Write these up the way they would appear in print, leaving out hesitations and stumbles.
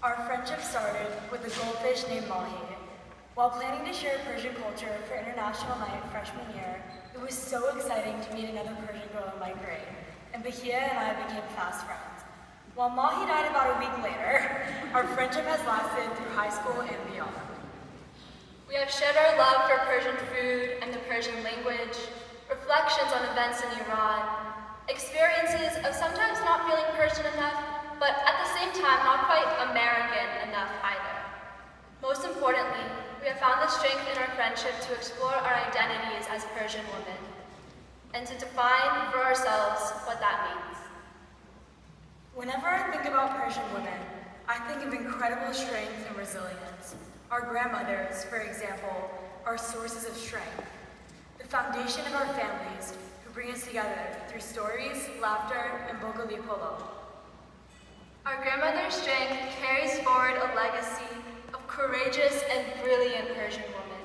Our friendship started with a goldfish named Bahiyyih. While planning to share Persian culture for International Night freshman year, it was so exciting to meet another Persian girl in my grade, and Bahiyyih and I became fast friends. While Mahi died about a week later, our friendship has lasted through high school and beyond. We have shared our love for Persian food and the Persian language, reflections on events in Iran, experiences of sometimes not feeling Persian enough, but at the same time not quite American enough either. Most importantly, we have found the strength in our friendship to explore our identities as Persian women, and to define for ourselves what that means. Whenever I think about Persian women, I think of incredible strength and resilience. Our grandmothers, for example, are sources of strength, the foundation of our families who bring us together through stories, laughter, and bogali polo. Our grandmother's strength carries forward a legacy of courageous and brilliant Persian women.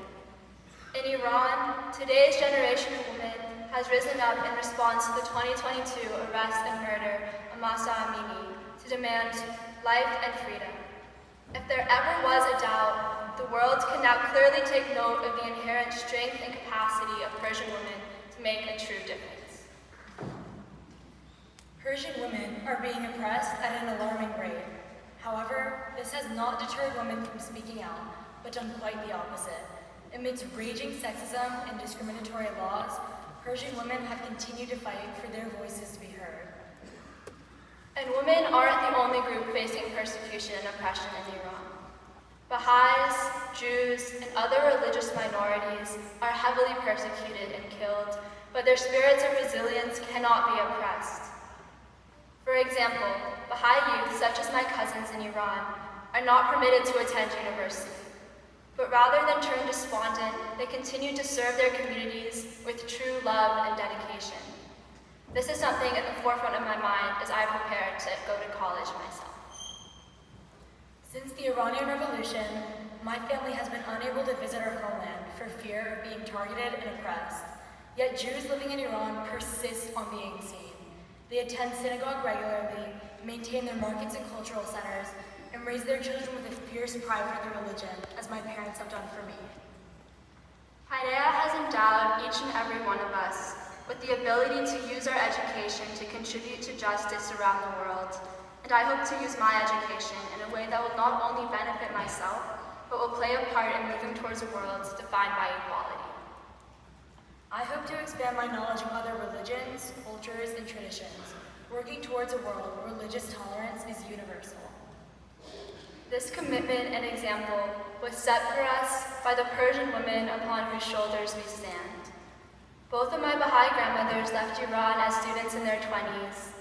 In Iran, today's generation of women has risen up in response to the 2022 arrest and murder of Mahsa Amini to demand life and freedom. If there ever was a doubt, the world can now clearly take note of the inherent strength and capacity of Persian women to make a true difference. Persian women are being oppressed at an alarming rate. However, this has not deterred women from speaking out, but done quite the opposite. Amidst raging sexism and discriminatory laws, Persian women have continued to fight for their voices to be heard. And women aren't the only group facing persecution and oppression in Iran. Bahá'ís, Jews, and other religious minorities are heavily persecuted and killed, but their spirits of resilience cannot be oppressed. For example, Baha'i youth, such as my cousins in Iran, are not permitted to attend university. But rather than turn despondent, they continue to serve their communities with true love and dedication. This is something at the forefront of my mind as I prepare to go to college myself. Since the Iranian Revolution, my family has been unable to visit our homeland for fear of being targeted and oppressed. Yet Jews living in Iran persist on being seen. They attend synagogue regularly, maintain their markets and cultural centers, and raise their children with a fierce pride for their religion, as my parents have done for me. Paideia has endowed each and every one of us with the ability to use our education to contribute to justice around the world, and I hope to use my education in a way that will not only benefit myself, but will play a part in moving towards a world defined by equality. I hope to expand my knowledge of other religions, cultures, and traditions, working towards a world where religious tolerance is universal. This commitment and example was set for us by the Persian women upon whose shoulders we stand. Both of my Baha'i grandmothers left Iran as students in their 20s,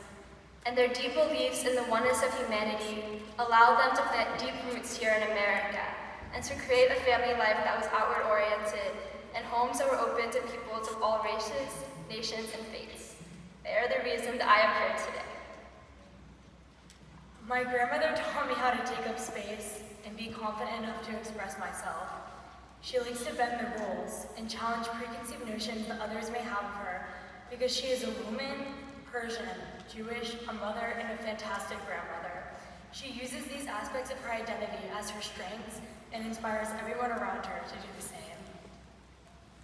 and their deep beliefs in the oneness of humanity allowed them to plant deep roots here in America, and to create a family life that was outward-oriented, and homes that were open to peoples of all races, nations, and faiths. They are the reason that I am here today. My grandmother taught me how to take up space and be confident enough to express myself. She likes to bend the rules and challenge preconceived notions that others may have of her because she is a woman, Persian, Jewish, a mother, and a fantastic grandmother. She uses these aspects of her identity as her strengths and inspires everyone around her to do the same.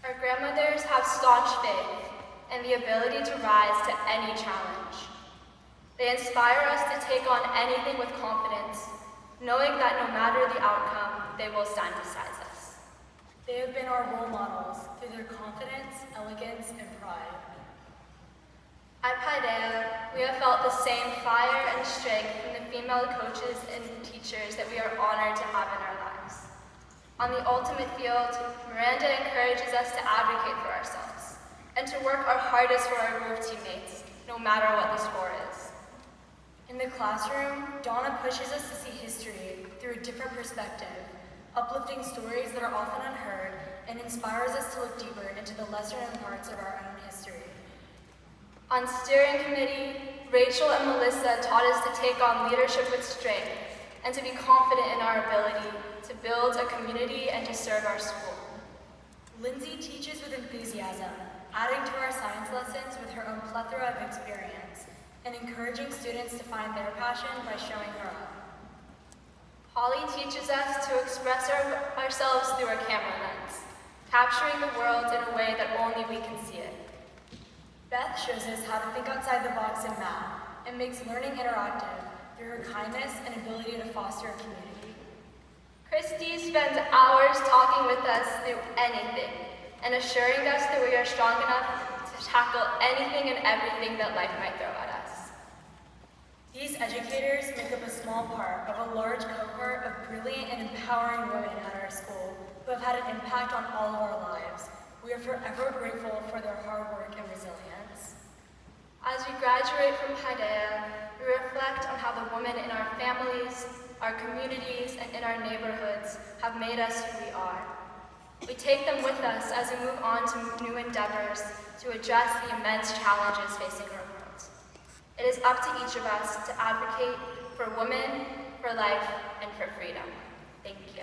Our grandmothers have staunch faith and the ability to rise to any challenge. They inspire us to take on anything with confidence, knowing that no matter the outcome, they will stand beside us. They have been our role models through their confidence, elegance, and pride. At Paideia, we have felt the same fire and strength from the female coaches and teachers that we are honored to have in our lives. On the ultimate field, Miranda encourages us to advocate for ourselves and to work our hardest for our group teammates, no matter what the score is. In the classroom, Donna pushes us to see history through a different perspective, uplifting stories that are often unheard, and inspires us to look deeper into the lesser-known parts of our own history. On steering committee, Rachel and Melissa taught us to take on leadership with strength and to be confident in our ability to build a community and to serve our school. Lindsay teaches with enthusiasm, adding to our science lessons with her own plethora of experience, and encouraging students to find their passion by showing her up. express ourselves through our camera lens, capturing the world in a way that only we can see it. Beth shows us how to think outside the box in math and makes learning interactive through her kindness and ability to foster a community. Christy spends hours talking with us through anything and assuring us that we are strong enough to tackle anything and everything that life might throw at us. These educators make up a small part of a large cohort of brilliant and empowering women at our school who have had an impact on all of our lives. We are forever grateful for their hard work and resilience. As we graduate from Paideia, we reflect on how the women in our families, our communities, and in our neighborhoods have made us who we are. We take them with us as we move on to new endeavors to address the immense challenges facing our world. It is up to each of us to advocate for women, for life, and for freedom. Thank you.